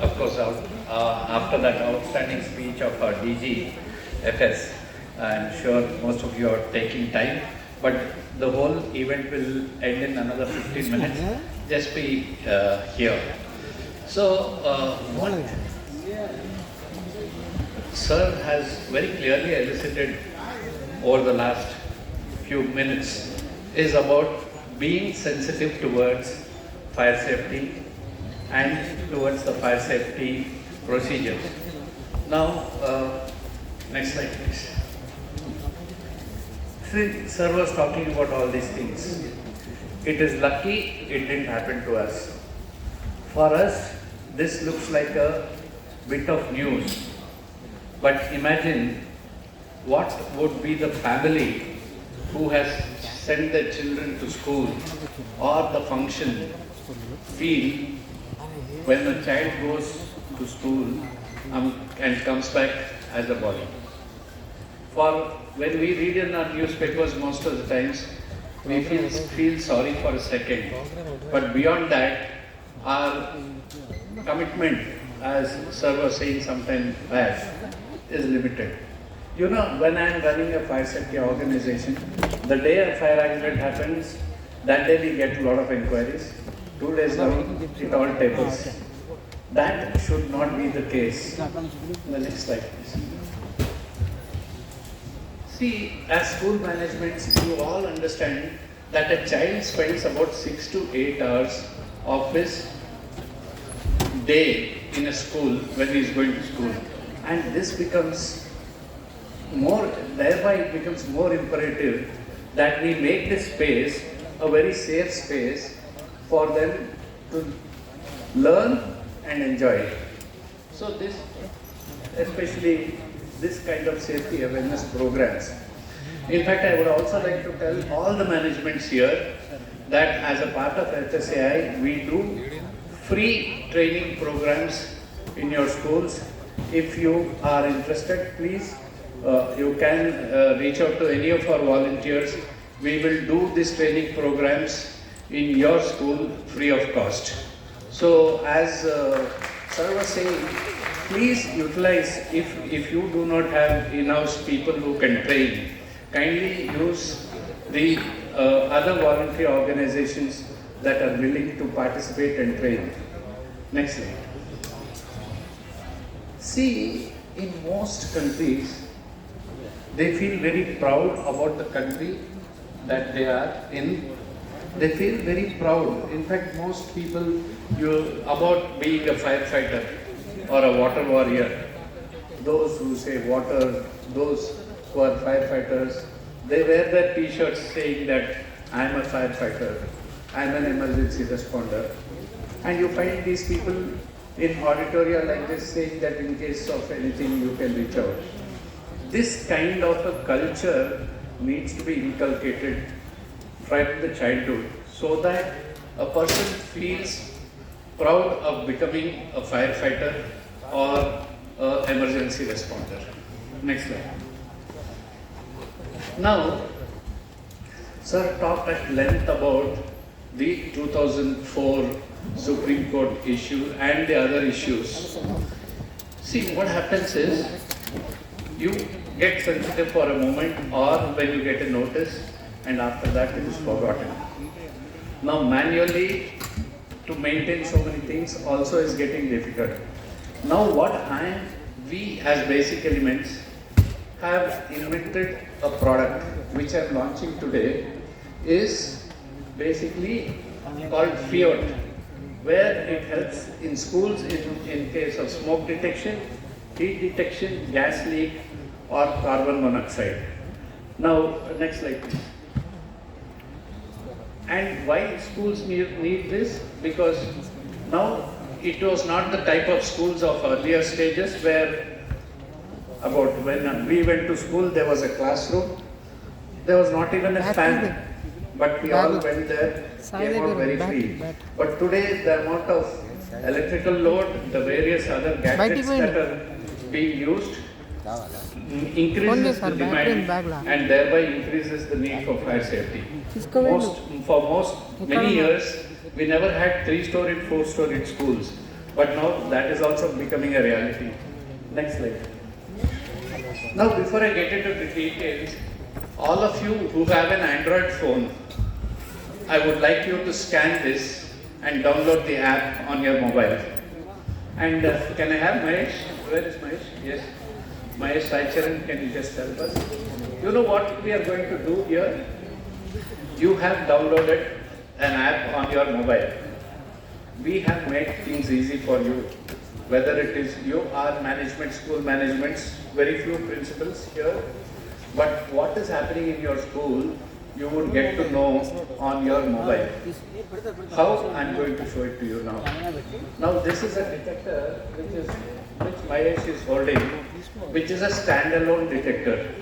of course, after that outstanding speech of our DG FS, I'm sure most of you are taking time, but the whole event will end in another 15 minutes. Just be here. So, what Sir has very clearly elicited over the last few minutes is about being sensitive towards fire safety and towards the fire safety procedures. Now, next slide please. See, Sir was talking about all these things. It is lucky it didn't happen to us. For us, this looks like a bit of news. But imagine what would be the family who has sent their children to school or the function feel when a child goes to school and comes back as a body. For when we read in our newspapers most of the times, we feel sorry for a second. But beyond that, our commitment, as Sir was saying sometime back, is limited. You know, when I am running a fire safety organization, the day a fire accident happens, that day we get a lot of inquiries. 2 days down, it all tapers. That should not be the case. The next slide, please. See, as school management, you all understand that a child spends about 6 to 8 hours of his day in a school when he is going to school. And this becomes thereby it becomes more imperative that we make this space a very safe space for them to learn and enjoy it. So this, especially this kind of safety awareness programs. In fact, I would also like to tell all the managements here that as a part of FSAI, we do free training programs in your schools. If you are interested, please, you can reach out to any of our volunteers. We will do these training programs in your school free of cost. So as Sir was saying, please utilize, if you do not have in-house people who can train, kindly use the other voluntary organizations that are willing to participate and train. Next slide. See, in most countries, they feel very proud about the country that they are in. They feel very proud. In fact, most people about being a firefighter or a water warrior. Those who say water, those who are firefighters, they wear their t-shirts saying that I am a firefighter, I am an emergency responder. And you find these people in auditoria like this saying that in case of anything you can reach out. This kind of a culture needs to be inculcated from the childhood so that a person feels proud of becoming a firefighter or an emergency responder. Next slide. Now, Sir talked at length about the 2004 Supreme Court issue and the other issues. See, what happens is, you get sensitive for a moment or when you get a notice and after that it is forgotten. Now manually to maintain so many things also is getting difficult. Now what we as Basic Elements have invented a product which I am launching today is basically called FIOT, where it helps in schools in case of smoke detection, heat detection, gas leak or carbon monoxide. Now, next slide please. And why schools need this? Because now it was not the type of schools of earlier stages where when we went to school there was a classroom, there was not even a fan, but we all went there, came out very free. But today the amount of electrical load, the various other gadgets that are being used increases the demand and thereby increases the need for fire safety. For many years, we never had 3-storied, 4-storied schools. But now that is also becoming a reality. Next slide. Now before I get into the details, all of you who have an Android phone, I would like you to scan this and download the app on your mobile. And can I have Mahesh? Where is Mahesh? Yes. Mahesh Raicharan, can you just help us? You know what we are going to do here? You have downloaded an app on your mobile. We have made things easy for you. Whether it is you are management, school managements, very few principals here. But what is happening in your school, you would get to know on your mobile. How? I'm going to show it to you now. Now this is a detector which Mahesh is holding, which is a standalone detector.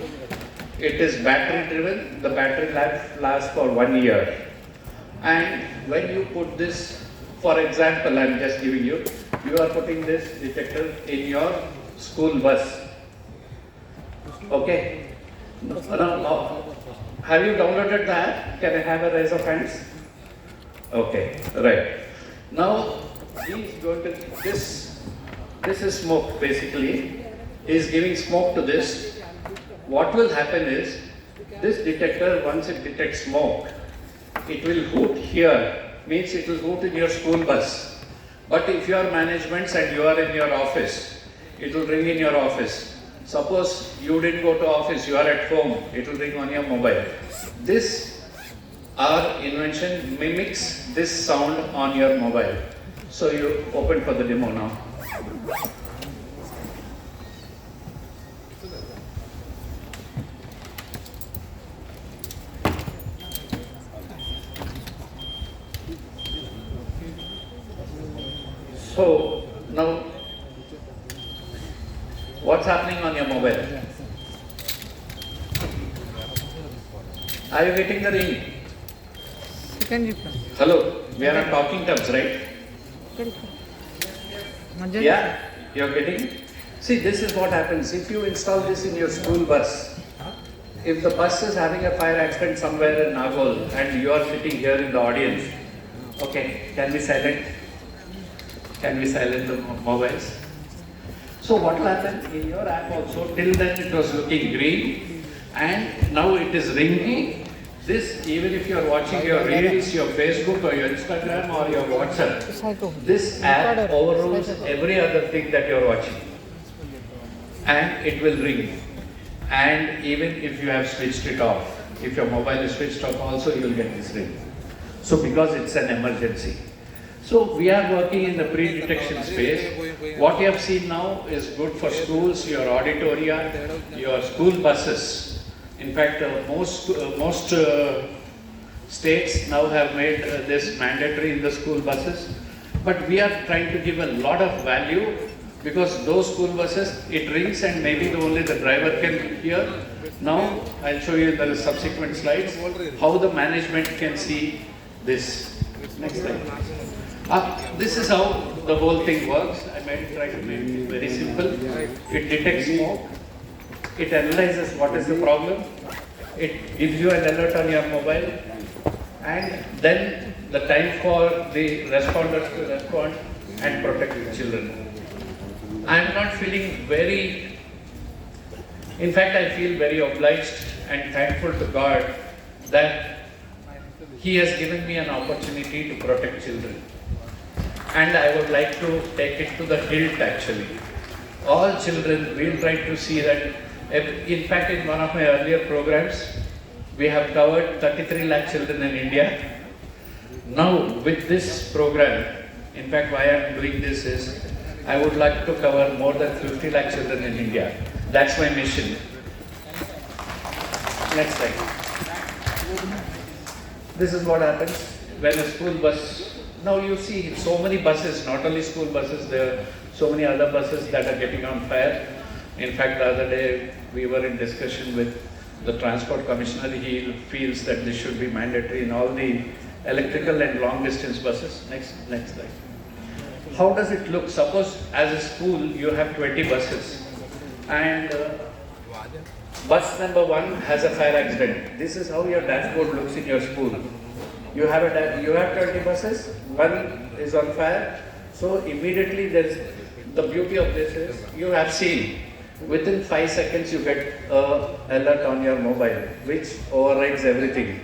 It is battery driven. The battery life lasts for 1 year. And when you put this, for example, I'm just giving you, you are putting this detector in your school bus. Okay? Now, have you downloaded the app? Can I have a raise of hands? Okay, right. Now, he is going to, this is smoke basically. He is giving smoke to this. What will happen is, this detector, once it detects smoke, it will hoot here, means it will hoot in your school bus. But if you are management and you are in your office, it will ring in your office. Suppose you didn't go to office, you are at home, it will ring on your mobile. This, our invention mimics this sound on your mobile. So you open for the demo now. So now, what's happening on your mobile? Are you getting the ring? Hello, we are on talking terms, right? Yeah, you're getting? See, this is what happens. If you install this in your school bus, if the bus is having a fire accident somewhere in Nagol and you are sitting here in the audience, okay, can we silent? Can we silence the mobiles? So what will happen in your app also, till then it was looking green and now it is ringing. This, even if you are watching your Reels, your Facebook or your Instagram or your WhatsApp, this app overrules every other thing that you are watching. And it will ring. And even if you have switched it off, if your mobile is switched off also, you will get this ring. So because it's an emergency. So we are working in the pre-detection space. What you have seen now is good for schools, your auditoria, your school buses. In fact, most states now have made this mandatory in the school buses. But we are trying to give a lot of value because those school buses, it rings and maybe only the driver can hear. Now I'll show you in the subsequent slides how the management can see this. Next slide. This is how the whole thing works. I might try to make it very simple. It detects smoke. It analyzes what is the problem. It gives you an alert on your mobile. And then the time for the responders to respond and protect the children. I am not feeling very, in fact I feel very obliged and thankful to God that He has given me an opportunity to protect children. And I would like to take it to the hilt actually. All children, we will try to see that. In fact, in one of my earlier programs, we have covered 33 lakh children in India. Now, with this program, in fact, why I am doing this is, I would like to cover more than 50 lakh children in India. That's my mission. Next slide. This is what happens when a school bus, now you see so many buses, not only school buses, there are so many other buses that are getting on fire. In fact, the other day we were in discussion with the Transport Commissioner. He feels that this should be mandatory in all the electrical and long distance buses. Next slide. How does it look? Suppose as a school you have 20 buses and bus number 1 has a fire accident. This is how your dashboard looks in your school. You have 20 buses, one is on fire. So immediately there is, the beauty of this is, you have seen, within 5 seconds you get a alert on your mobile, which overrides everything.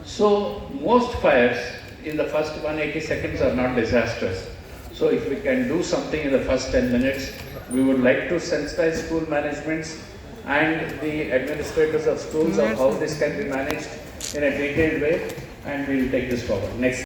So most fires in the first 180 seconds are not disastrous. So if we can do something in the first 10 minutes, we would like to sensitize school managements and the administrators of schools of how this can be managed in a detailed way, and we will take this forward. Next.